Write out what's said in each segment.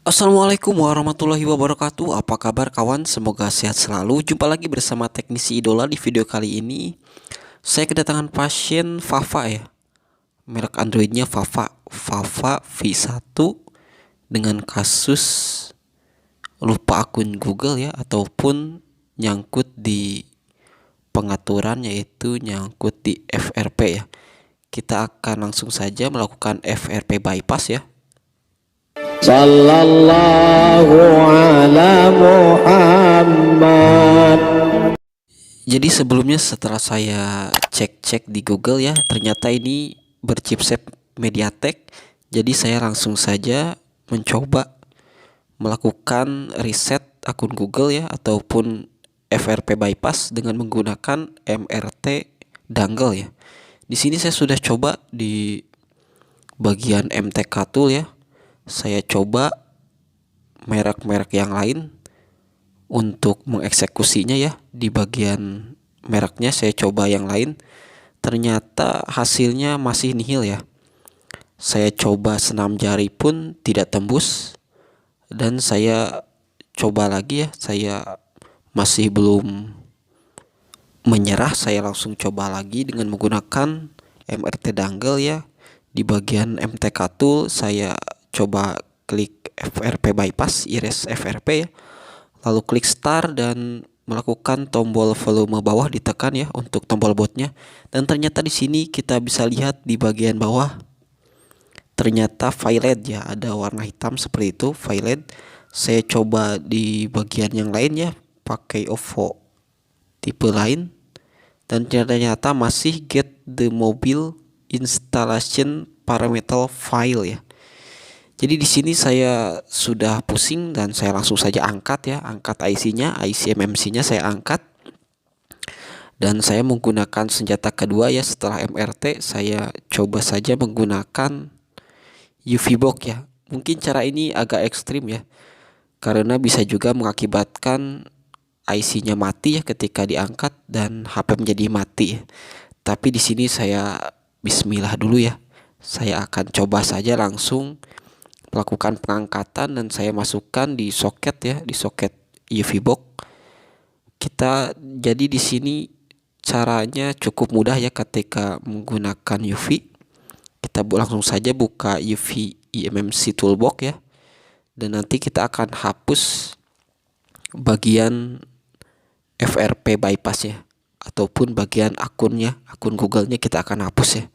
Assalamualaikum warahmatullahi wabarakatuh. Apa kabar kawan? Semoga sehat selalu. Jumpa lagi bersama teknisi idola. Di video kali ini saya kedatangan pasien Fafa ya. Merek Androidnya Fafa V1 dengan kasus lupa akun Google ya, ataupun nyangkut di pengaturan, yaitu nyangkut di FRP ya. Kita akan langsung saja melakukan FRP bypass ya. Sallallahu ala Muhammad. Jadi sebelumnya setelah saya cek-cek di Google ya, ternyata ini berchipset MediaTek. Jadi saya langsung saja mencoba melakukan reset akun Google ya, ataupun FRP bypass dengan menggunakan MRT dongle ya. Di sini saya sudah coba di bagian MTK tool ya. Saya coba merek-merek yang lain untuk mengeksekusinya ya. Di bagian mereknya saya coba yang lain, ternyata hasilnya masih nihil ya. Saya coba senam jari pun tidak tembus, dan saya coba lagi ya, saya masih belum menyerah. Saya langsung coba lagi dengan menggunakan MRT dongle ya. Di bagian MTK tool saya coba klik FRP bypass, iris FRP ya, lalu klik start dan melakukan tombol volume bawah ditekan ya untuk tombol botnya. Dan ternyata di sini kita bisa lihat di bagian bawah ternyata violet ya, ada warna hitam seperti itu, violet. Saya coba di bagian yang lain ya, pakai OVO tipe lain, dan ternyata masih get the mobile installation parameter file ya. Jadi di sini saya sudah pusing dan saya langsung saja angkat IC-nya, IC MMC-nya saya angkat. Dan saya menggunakan senjata kedua ya, setelah MRT saya coba saja menggunakan UV box ya. Mungkin cara ini agak ekstrim ya, karena bisa juga mengakibatkan IC-nya mati ya ketika diangkat dan HP menjadi mati ya. Tapi di sini saya bismillah dulu ya. Saya akan coba saja langsung melakukan pengangkatan dan saya masukkan di soket ya, di soket UV box. Jadi di sini caranya cukup mudah ya ketika menggunakan UV. Kita langsung saja buka UV eMMC toolbox ya, dan nanti kita akan hapus bagian FRP bypass ya, ataupun bagian akunnya, akun Google-nya kita akan hapus ya.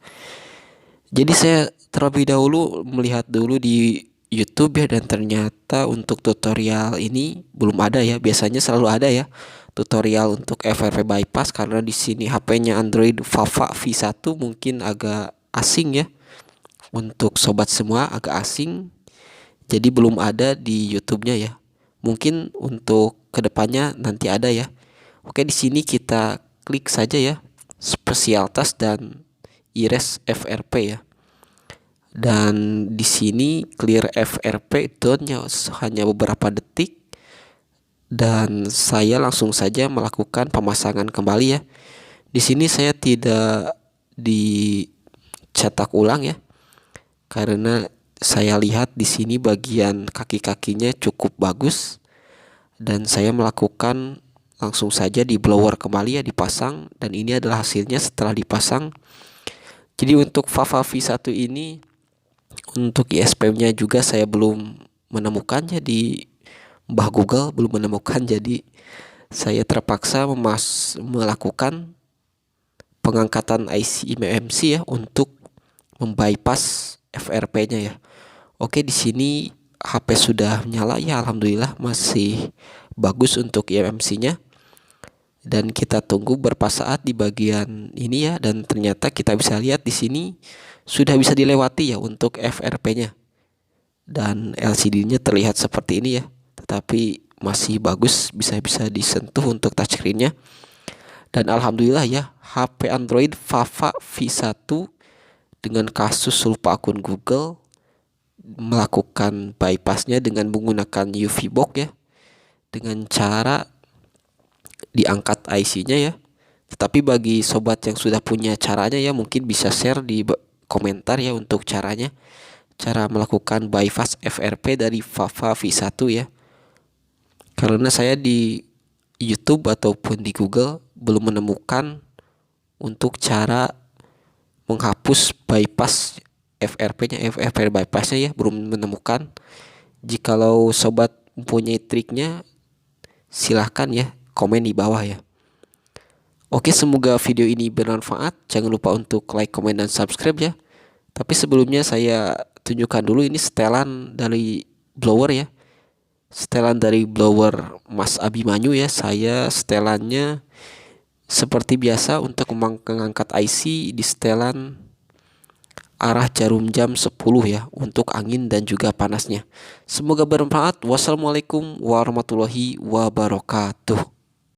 Jadi saya terlebih dahulu melihat dulu di YouTube ya, dan ternyata untuk tutorial ini belum ada ya. Biasanya selalu ada ya tutorial untuk FRP bypass, karena di sini HP-nya Android Fafa V1 mungkin agak asing ya. Untuk sobat semua agak asing. Jadi belum ada di YouTube-nya ya. Mungkin untuk kedepannya nanti ada ya. Oke, di sini kita klik saja ya Special Task dan Erase FRP ya. Dan di sini clear FRP done-nya hanya beberapa detik, dan saya langsung saja melakukan pemasangan kembali ya. Di sini saya tidak dicetak ulang ya, karena saya lihat di sini bagian kaki-kakinya cukup bagus, dan saya melakukan langsung saja di blower kembali ya, dipasang, dan ini adalah hasilnya setelah dipasang. Jadi untuk Fafa V1 ini, untuk ISP-nya juga saya belum menemukannya di Mbah Google, belum menemukan. Jadi saya terpaksa melakukan pengangkatan IC eMMC ya untuk membypass FRP-nya ya. Oke, di sini HP sudah nyala ya, alhamdulillah masih bagus untuk eMMC-nya. Dan kita tunggu beberapa saat di bagian ini ya, dan ternyata kita bisa lihat di sini sudah bisa dilewati ya untuk FRP-nya. Dan LCD-nya terlihat seperti ini ya, tetapi masih bagus, bisa disentuh untuk touchscreen-nya. Dan alhamdulillah ya, HP Android Fafa V1 dengan kasus lupa akun Google melakukan bypassnya dengan menggunakan UV box ya, dengan cara diangkat IC-nya ya. Tetapi bagi sobat yang sudah punya caranya ya, mungkin bisa share di komentar ya untuk caranya. cara melakukan bypass FRP dari Fafa V1 ya. Karena saya di YouTube ataupun di Google belum menemukan untuk cara menghapus bypass FRP-nya, FRP bypass-nya ya, belum menemukan. Jikalau sobat mempunyai triknya, silahkan ya komen di bawah ya. Oke, semoga video ini bermanfaat. Jangan lupa untuk like, komen, dan subscribe ya. Tapi sebelumnya saya tunjukkan dulu ini setelan dari blower ya. Setelan dari blower Mas Abimanyu ya. Saya setelannya seperti biasa untuk mengangkat IC di setelan arah jarum jam 10 ya, untuk angin dan juga panasnya. Semoga bermanfaat. Wassalamualaikum warahmatullahi wabarakatuh.